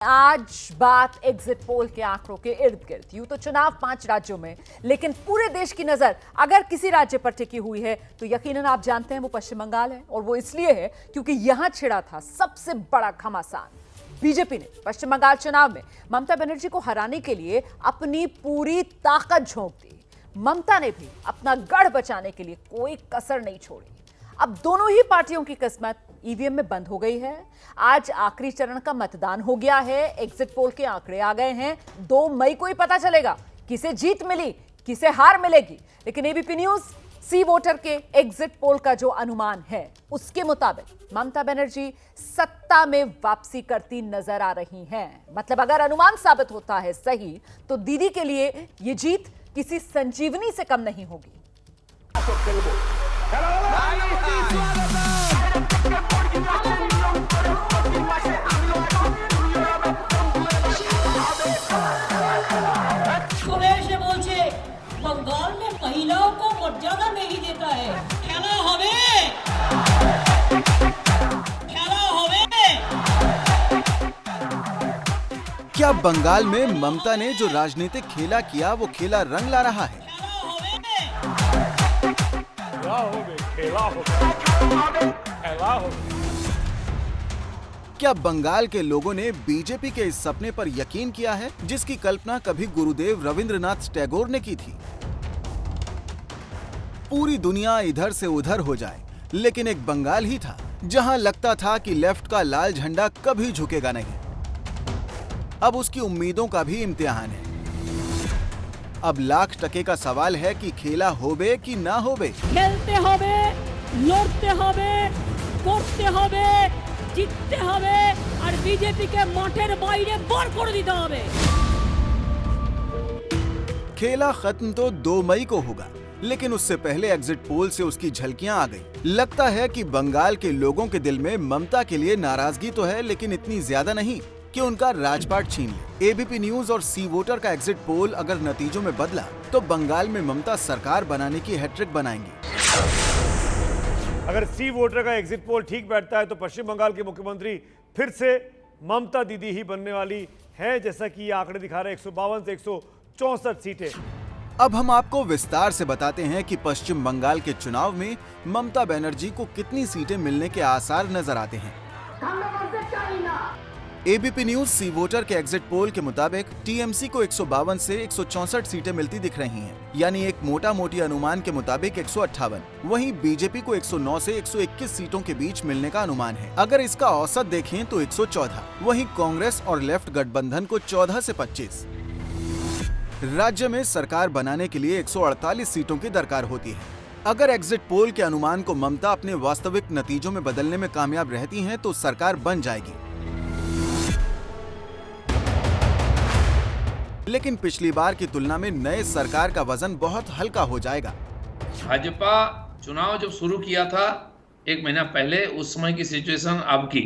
आज बात exit poll के आंकड़ों के इर्द गिर्द। यूं तो चुनाव 5 राज्यों में, लेकिन पूरे देश की नजर अगर किसी राज्य पर टिकी हुई है तो यकीनन आप जानते हैं वो पश्चिम बंगाल है। और वो इसलिए है क्योंकि यहां छिड़ा था सबसे बड़ा घमासान। बीजेपी ने पश्चिम बंगाल चुनाव में ममता बनर्जी को हराने के लिए अपनी पूरी ताकत झोंक दी। ममता ने भी अपना गढ़ बचाने के लिए कोई कसर नहीं छोड़ी। अब दोनों ही पार्टियों की किस्मत ईवीएम में बंद हो गई है। आज आखिरी चरण का मतदान हो गया है। एग्जिट पोल के आंकड़े आ गए हैं। 2 मई को ही पता चलेगा किसे जीत मिली, किसे हार मिलेगी। लेकिन एबीपी न्यूज सी वोटर के एग्जिट पोल का जो अनुमान है उसके मुताबिक ममता बनर्जी सत्ता में वापसी करती नजर आ रही हैं। मतलब अगर अनुमान साबित होता है सही तो दीदी के लिए यह जीत किसी संजीवनी से कम नहीं होगी। बंगाल में महिलाओं को मर्यादा नहीं देता है। खेला होवे, खेला होवे। क्या बंगाल में ममता ने जो राजनीतिक खेला किया वो खेला रंग ला रहा है? क्या बंगाल के लोगों ने बीजेपी के इस सपने पर यकीन किया है जिसकी कल्पना कभी गुरुदेव रविंद्रनाथ टैगोर ने की थी? पूरी दुनिया इधर से उधर हो जाए, लेकिन एक बंगाल ही था जहां लगता था कि लेफ्ट का लाल झंडा कभी झुकेगा नहीं। अब उसकी उम्मीदों का भी इम्तिहान है। अब लाख टके का सवाल है कि खेला होबे कि ना होबे। खेलते होबे, लड़ते होबे, করতে হবে, জিততে হবে আর বিজেপিকে মাঠের বাইরে বার করে দিতে হবে। खेला खत्म तो 2 मई को होगा, लेकिन उससे पहले एग्जिट पोल से उसकी झलकियां आ गई। लगता है कि बंगाल के लोगों के दिल में ममता के लिए नाराजगी तो है, लेकिन इतनी ज्यादा नहीं कि उनका राजपाट छीन ले। एबीपी न्यूज और सी वोटर का एग्जिट पोल अगर नतीजों में बदला तो बंगाल में ममता सरकार बनाने की हैट्रिक बनाएंगी। अगर सी वोटर का एग्जिट पोल ठीक बैठता है तो पश्चिम बंगाल के मुख्यमंत्री फिर से ममता दीदी ही बनने वाली हैं, जैसा कि ये आंकड़े दिखा रहे हैं। 152 से 164 सीटें। अब हम आपको विस्तार से बताते हैं कि पश्चिम बंगाल के चुनाव में ममता बनर्जी को कितनी सीटें मिलने के आसार नजर आते हैं। एबीपी न्यूज सी वोटर के एग्जिट पोल के मुताबिक टीएमसी को 152 से 164 सीटें मिलती दिख रही हैं, यानी एक मोटा मोटी अनुमान के मुताबिक 158। वहीं बीजेपी को 109 से 121 सीटों के बीच मिलने का अनुमान है। अगर इसका औसत देखें तो 114। वहीं कांग्रेस और लेफ्ट गठबंधन को 14 से 25। राज्य में सरकार बनाने के लिए 148 सीटों की दरकार होती है। अगर एग्जिट पोल के अनुमान को ममता अपने वास्तविक नतीजों में बदलने में कामयाब रहती हैं तो सरकार बन जाएगी। लेकिन पिछली बार की तुलना में नए सरकार का वजन बहुत हल्का हो जाएगा। भाजपा चुनाव जब शुरू किया था 1 महीना पहले, उस समय की सिचुएशन अब की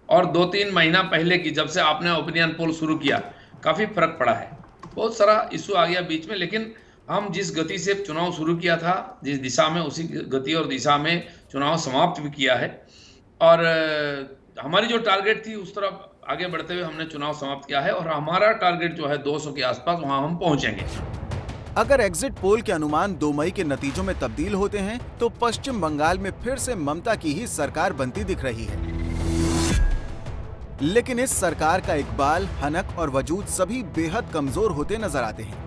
और 2-3 महीना पहले की, जब से आपने ओपिनियन पोल शुरू किया, काफी फर्क पड़ा है। बहुत सारा इशू आ गया बीच में, लेकिन हम जिस गति से चुनाव शुरू किया था, जिस दिशा में, उसी गति और दिशा में चुनाव समाप्त भी किया है। और हमारी जो टारगेट थी उस तरफ आगे बढ़ते हुए हमने चुनाव समाप्त किया है और हमारा टारगेट जो है 200 के आसपास, वहां हम पहुंचेंगे। अगर एग्जिट पोल के अनुमान 2 मई के नतीजों में तब्दील होते हैं तो पश्चिम बंगाल में फिर से ममता की ही सरकार बनती दिख रही है। लेकिन इस सरकार का इकबाल, हनक और वजूद सभी बेहद कमजोर होते नजर आते हैं,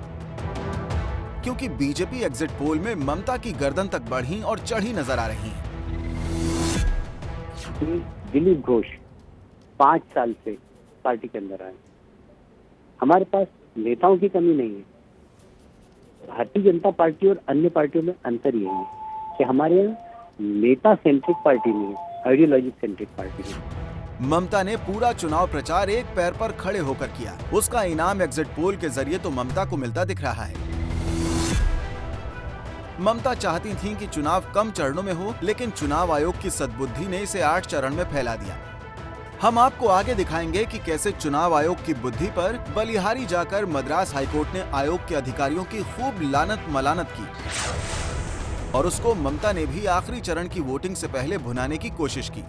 क्योंकि बीजेपी एग्जिट पोल में ममता की गर्दन तक बढ़ी और चढ़ी नजर आ रही है। दिलीप घोष 5 साल से पार्टी के अंदर आए। हमारे पास नेताओं की कमी नहीं है। भारतीय जनता पार्टी और अन्य पार्टियों में अंतर यही है कि हमारे यहाँ नेता सेंट्रिक पार्टी नहीं है, आइडियोलॉजी सेंट्रिक पार्टी है। ममता ने पूरा चुनाव प्रचार एक पैर पर खड़े होकर किया। उसका इनाम एग्जिट पोल के जरिए तो ममता को मिलता दिख रहा है। ममता चाहती थीं कि चुनाव कम चरणों में हो, लेकिन चुनाव आयोग की सद्बुद्धि ने इसे 8 चरण में फैला दिया। हम आपको आगे दिखाएंगे कि कैसे चुनाव आयोग की बुद्धि पर बलिहारी जाकर मद्रास हाईकोर्ट ने आयोग के अधिकारियों की खूब लानत मलानत की और उसको ममता ने भी आखिरी चरण की वोटिंग से पहले भुनाने की कोशिश की।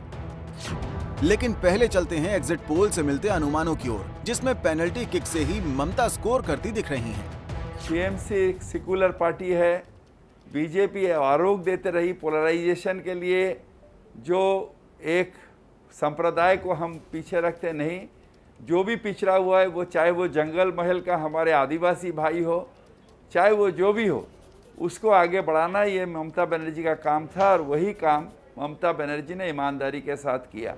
लेकिन पहले चलते हैं एग्जिट पोल से मिलते अनुमानों की ओर, जिसमें पेनल्टी किक से ही ममता स्कोर करती दिख रही हैं। टीएमसी एक सेकुलर पार्टी है। बीजेपी आरोप देते रही पोलराइजेशन के लिए, जो एक संप्रदाय को हम पीछे रखते नहीं। जो भी पिछड़ा हुआ है, वो चाहे वो जंगल महल का हमारे आदिवासी भाई हो, चाहे वो जो भी हो, उसको आगे बढ़ाना ये ममता बनर्जी का काम था, और वही काम ममता बनर्जी ने ईमानदारी के साथ किया।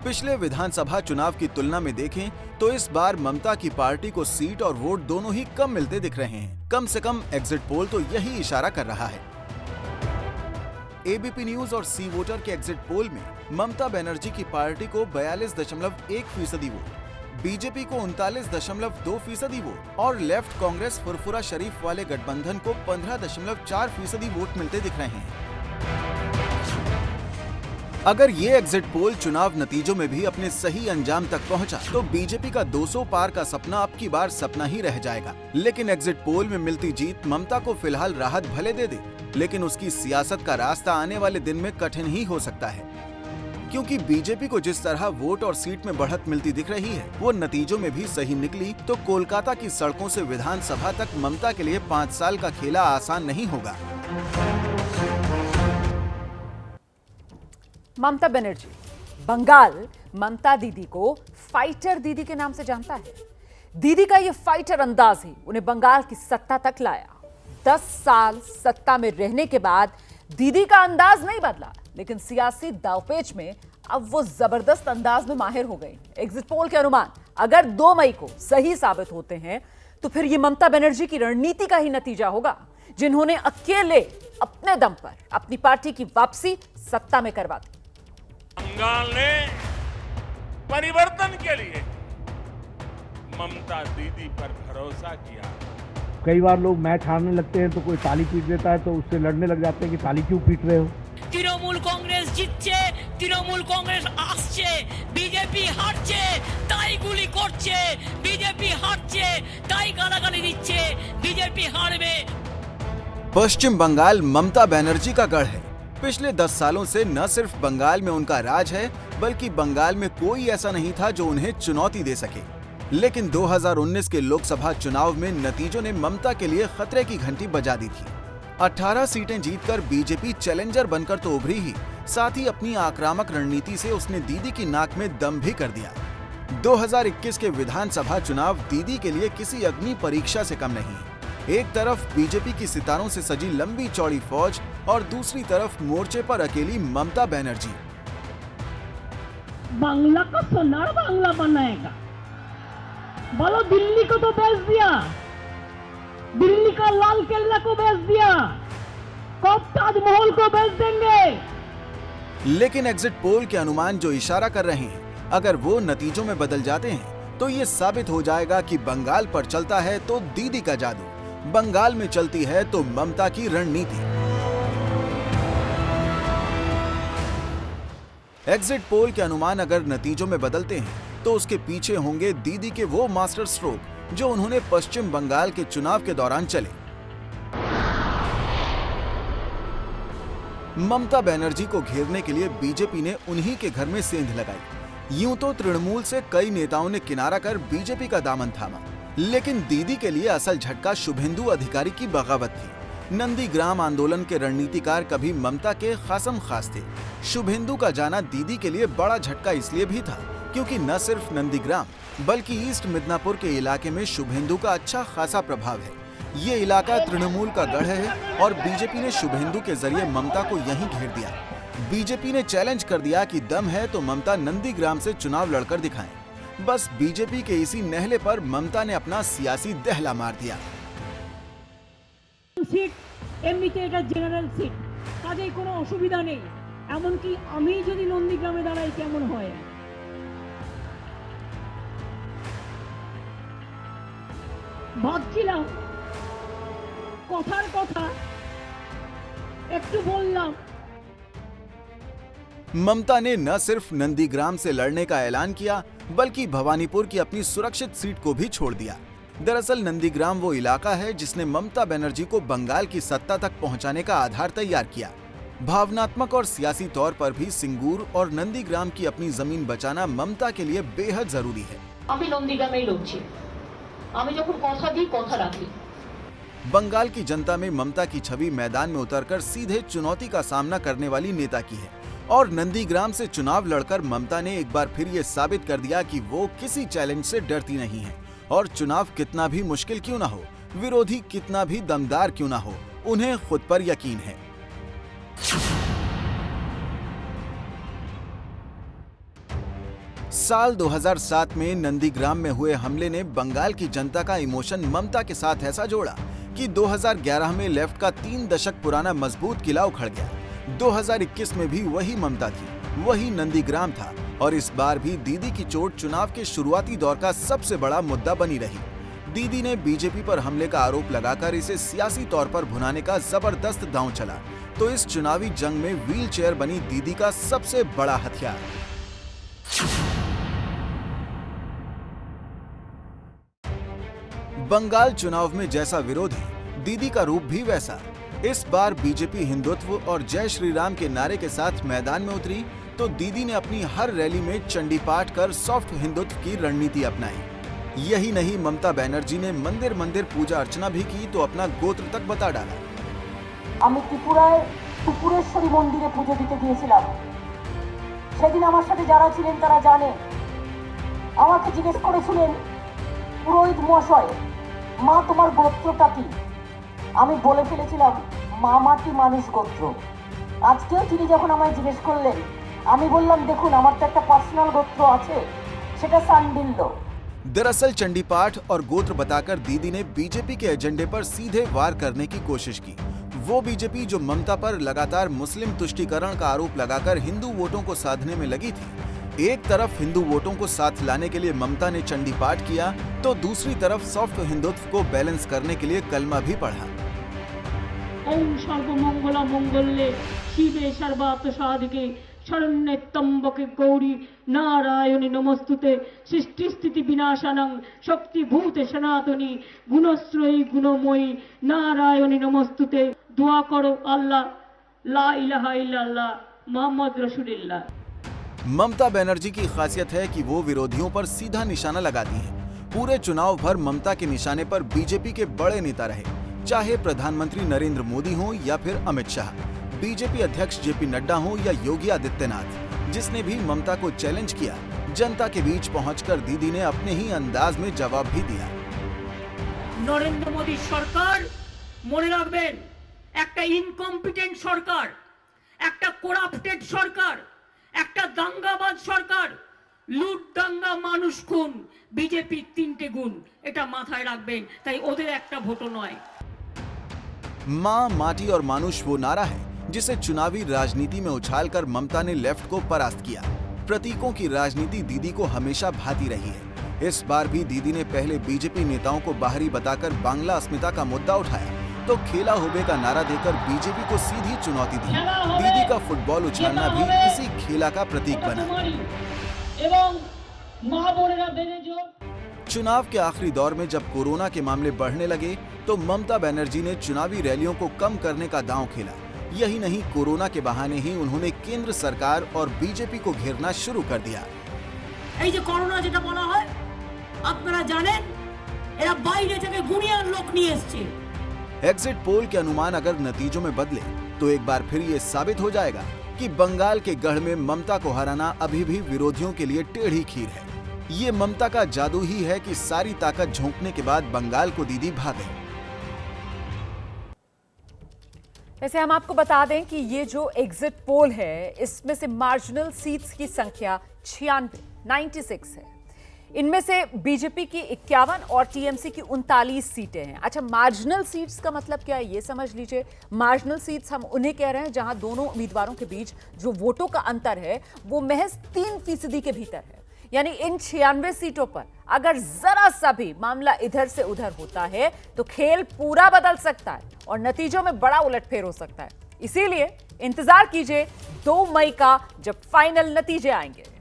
पिछले विधानसभा चुनाव की तुलना में देखें तो इस बार ममता की पार्टी को सीट और वोट दोनों ही कम मिलते दिख रहे हैं। कम से कम एग्जिट पोल तो यही इशारा कर रहा है। एबीपी न्यूज और सी वोटर के एग्जिट पोल में ममता बनर्जी की पार्टी को 42.1% वोट, बीजेपी को 39.2% वोट और लेफ्ट कांग्रेस फुरफुरा शरीफ वाले गठबंधन को 15.4% वोट मिलते दिख रहे हैं। अगर ये एग्जिट पोल चुनाव नतीजों में भी अपने सही अंजाम तक पहुंचा, तो बीजेपी का 200 पार का सपना अब की बार सपना ही रह जाएगा। लेकिन एग्जिट पोल में मिलती जीत ममता को फिलहाल राहत भले दे दे, लेकिन उसकी सियासत का रास्ता आने वाले दिन में कठिन ही हो सकता है, क्योंकि बीजेपी को जिस तरह वोट और सीट में बढ़त मिलती दिख रही है, वो नतीजों में भी सही निकली तो कोलकाता की सड़कों से विधानसभा तक ममता के लिए 5 साल का खेला आसान नहीं होगा। ममता बनर्जी बंगाल ममता दीदी को फाइटर दीदी के नाम से जानता है। दीदी का ये फाइटर अंदाज ही उन्हें बंगाल की सत्ता तक लाया। 10 साल सत्ता में रहने के बाद दीदी का अंदाज नहीं बदला, लेकिन सियासी दावपेच में अब वो जबरदस्त अंदाज में माहिर हो गई। एग्जिट पोल के अनुमान अगर 2 मई को सही साबित होते हैं तो फिर ये ममता बनर्जी की रणनीति का ही नतीजा होगा, जिन्होंने अकेले अपने दम पर अपनी पार्टी की वापसी सत्ता में करवा दी। बंगाल ने परिवर्तन के लिए ममता दीदी पर भरोसा किया। कई बार लोग मैच हारने लगते हैं तो कोई ताली पीट देता है, तो उससे लड़ने लग जाते हैं कि ताली क्यों पीट रहे हो। তৃণমূল কংগ্রেস জিতছে, তৃণমূল কংগ্রেস আসছে, বিজেপি হারছে তাই গুলি করছে, বিজেপি হারছে তাই গালাগালি দিচ্ছে, বিজেপি হারবে। पश्चिम बंगाल ममता बनर्जी का गढ़ है। पिछले 10 सालों से न सिर्फ बंगाल में उनका राज है, बल्कि बंगाल में कोई ऐसा नहीं था जो उन्हें चुनौती दे सके। लेकिन 2019 के लोकसभा चुनाव में नतीजों ने ममता के लिए खतरे की घंटी बजा दी थी। 18 सीटें जीतकर बीजेपी चैलेंजर बनकर तो उभरी ही, साथ ही अपनी आक्रामक रणनीति से उसने दीदी की नाक में दम भी कर दिया। 2021 के विधानसभा चुनाव दीदी के लिए किसी अग्नि परीक्षा से कम नहीं है। एक तरफ बीजेपी की सितारों से सजी लंबी चौड़ी फौज और दूसरी तरफ मोर्चे पर अकेली ममता बनर्जी। बांग्ला का सोनार बांग्ला बनाएगा। बोलो दिल्ली को तो बेच दिया, दिल्ली का लाल किला को बेच दिया, कब ताजमहल को बेच देंगे। लेकिन एग्जिट पोल के अनुमान जो इशारा कर रहे हैं, अगर वो नतीजों में बदल जाते हैं तो ये साबित हो जाएगा कि बंगाल पर चलता है तो दीदी का जादू, बंगाल में चलती है तो ममता की रणनीति। एग्जिट पोल के अनुमान अगर नतीजों में बदलते हैं तो उसके पीछे होंगे दीदी के वो मास्टर स्ट्रोक जो उन्होंने पश्चिम बंगाल के चुनाव के दौरान चले। ममता बनर्जी को घेरने के लिए बीजेपी ने उन्हीं के घर में सेंध लगाई। यूं तो तृणमूल से कई नेताओं ने किनारा कर बीजेपी का दामन थामा, लेकिन दीदी के लिए असल झटका शुभेंदु अधिकारी की बगावत थी। नंदीग्राम आंदोलन के रणनीतिकार कभी ममता के खासम खास थे। शुभेंदु का जाना दीदी के लिए बड़ा झटका इसलिए भी था क्योंकि न सिर्फ नंदीग्राम बल्कि ईस्ट मिदनापुर के इलाके में शुभेंदु का अच्छा खासा प्रभाव है। ये इलाका तृणमूल का गढ़ है और बीजेपी ने शुभेंदु के जरिए ममता को यहीं घेर दिया। बीजेपी ने चैलेंज कर दिया कि दम है तो ममता नंदीग्राम से चुनाव लड़कर दिखाएं। बस बीजेपी के इसी नहले पर ममता ने अपना सियासी दहला मार दिया। सीट এমনিতে এটা জেনারেল সিট, কাজেই কোনো অসুবিধা নেই। এমনকি আমি যদি নন্দীগ্রামে দাঁড়াই কেমন হয়। ভাবছিলাম কথার কথা একটু বললাম। ममता ने न सिर्फ नंदीग्राम से लड़ने का ऐलान किया बल्कि भवानीपुर की अपनी सुरक्षित सीट को भी छोड़ दिया। दरअसल नंदीग्राम वो इलाका है जिसने ममता बनर्जी को बंगाल की सत्ता तक पहुंचाने का आधार तैयार किया। भावनात्मक और सियासी तौर पर भी सिंगूर और नंदीग्राम की अपनी जमीन बचाना ममता के लिए बेहद जरूरी है। আমি নন্দীগ্রামেই লড়ছি, আমি যখন কথা দিই কথা রাখি। बंगाल की जनता में ममता की छवि मैदान में उतरकर सीधे चुनौती का सामना करने वाली नेता की है और नंदीग्राम से चुनाव लड़कर ममता ने एक बार फिर ये साबित कर दिया कि वो किसी चैलेंज से डरती नहीं है और चुनाव कितना भी मुश्किल क्यों ना हो, विरोधी कितना भी दमदार क्यों ना हो, उन्हें खुद पर यकीन है। साल 2007 में नंदीग्राम में हुए हमले ने बंगाल की जनता का इमोशन ममता के साथ ऐसा जोड़ा कि 2011 में लेफ्ट का 3 दशक पुराना मजबूत किला उखड़ गया। 2021 में भी वही ममता थी, वही नंदीग्राम था और इस बार भी दीदी की चोट चुनाव के शुरुआती दौर का सबसे बड़ा मुद्दा बनी रही। दीदी ने बीजेपी पर हमले का आरोप लगाकर इसे सियासी तौर पर भुनाने का जबरदस्त दांव चला, तो इस चुनावी जंग में व्हील चेयर बनी दीदी का सबसे बड़ा हथियार। बंगाल चुनाव में जैसा विरोध है, दीदी का रूप भी वैसा। इस बार बीजेपी हिंदुत्व और जय श्री राम के नारे के साथ मैदान में उतरी तो दीदी ने अपनी हर रैली में चंडी पाठ कर सॉफ्ट हिंदुत्व की रणनीति अपनाई। यही नहीं, ममता बनर्जी ने मंदिर मंदिर पूजा अर्चना भी की तो अपना गोत्र तक बता डाला। আমি ত্রিপুরায় ত্রিপুরেশ্বরী মন্দিরে পুজো দিতে গিয়েছিলাম। সেদিন আমার সাথে যারা ছিলেন তারা জানে, আমাকে জিজ্ঞেস করেছিলেন পুরোহিত মশাই, মা তোমার গোত্রটা কি? আমি বলে ফেলেছিলাম মা মাটি মানুষ গোত্র। আজকেও তিনি যখন আমায় জিজ্ঞেস করলেন, আমি বললাম দেখুন আমার তো একটা পার্সোনাল গোত্র আছে, সেটা সান্ডিল্য। दरअसल चंडी पाठ और गोत्र बताकर दीदी ने बीजेपी के एजेंडे पर सीधे वार करने की कोशिश की। वो बीजेपी जो ममता पर लगातार मुस्लिम तुष्टीकरण का आरोप लगाकर हिंदू वोटों को साधने में लगी थी। एक तरफ हिंदू वोटों को साथ लाने के लिए ममता ने चंडी पाठ किया तो दूसरी तरफ सॉफ्ट हिंदुत्व को बैलेंस करने के लिए कलमा भी पढ़ा। ओम सर्वमंगल मंगल्ये शिवे सर्वार्थ साधिके शरण्ये त्र्यंबके गौरी नारायणी नमस्तुते सृष्टि स्थिति विनाशानं शक्ति भूते सनातनी गुणश्रयी गुणमयी नारायणी नमस्तुते। दुआ करो अल्लाह, ला इलाहा इल्लल्लाह मोहम्मद रसूलुल्लाह। ममता बनर्जी की खासियत है कि वो विरोधियों पर सीधा निशाना लगाती हैं। पूरे चुनाव भर ममता के निशाने पर बीजेपी के बड़े नेता रहे, चाहे प्रधानमंत्री नरेंद्र मोदी हो या फिर अमित शाह, बीजेपी अध्यक्ष जेपी नड्डा हो या योगी आदित्यनाथ, जिसने भी ममता को चैलेंज किया, जनता के बीच पहुंचकर दीदी ने अपने ही अंदाज में जवाब भी दिया। नरेंद्र मोदी सरकार মনে রাখবেন একটা ইনকম্পিটেন্ট সরকার, একটা করাপ্টেড সরকার, একটা দাঙ্গাবাজ সরকার, লুট দাঙ্গা মানুষ খুন, বিজেপি 3টে গুণ, এটা মাথায় রাখবেন। তাই ওদের একটা ভোটও নয়। माँ, माटी और मानुष वो नारा है जिसे चुनावी राजनीति में उछालकर ममता ने लेफ्ट को परास्त किया। प्रतीकों की राजनीति दीदी को हमेशा भाती रही है। इस बार भी दीदी ने पहले बीजेपी नेताओं को बाहरी बताकर बांग्ला अस्मिता का मुद्दा उठाया तो खेला होबे का नारा देकर बीजेपी को सीधी चुनौती दी। दीदी का फुटबॉल उछालना भी इसी खेला का प्रतीक बना। चुनाव के आखिरी दौर में जब कोरोना के मामले बढ़ने लगे तो ममता बनर्जी ने चुनावी रैलियों को कम करने का दांव खेला। यही नहीं, कोरोना के बहाने ही उन्होंने केंद्र सरकार और बीजेपी को घेरना शुरू कर दिया। এই যে করোনা যেটা বলা হয়, আপনারা জানেন এরা বাইরে থেকে গুণিয়ান লোক নিয়ে এসেছে। एग्जिट पोल के अनुमान अगर नतीजों में बदले तो एक बार फिर ये साबित हो जाएगा कि बंगाल के गढ़ में ममता को हराना अभी भी विरोधियों के लिए टेढ़ी खीर है। ये ममता का जादू ही है कि सारी ताकत झोंकने के बाद बंगाल को दीदी भागे। वैसे हम आपको बता दें कि ये जो एग्जिट पोल है इसमें से मार्जिनल सीट्स की संख्या 96 है। इनमें से बीजेपी की 51 और टीएमसी की 39 सीटें हैं। अच्छा, मार्जिनल सीट्स का मतलब क्या है ये समझ लीजिए। मार्जिनल सीट्स हम उन्हें कह रहे हैं जहां दोनों उम्मीदवारों के बीच जो वोटों का अंतर है वो महज 3% के भीतर है। यानी इन 96 सीटों पर अगर जरा सा भी मामला इधर से उधर होता है तो खेल पूरा बदल सकता है और नतीजों में बड़ा उलटफेर हो सकता है। इसीलिए इंतजार कीजिए 2 मई का जब फाइनल नतीजे आएंगे।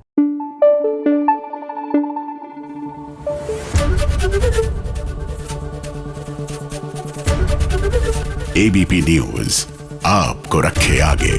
ABP न्यूज आपको रखे आगे।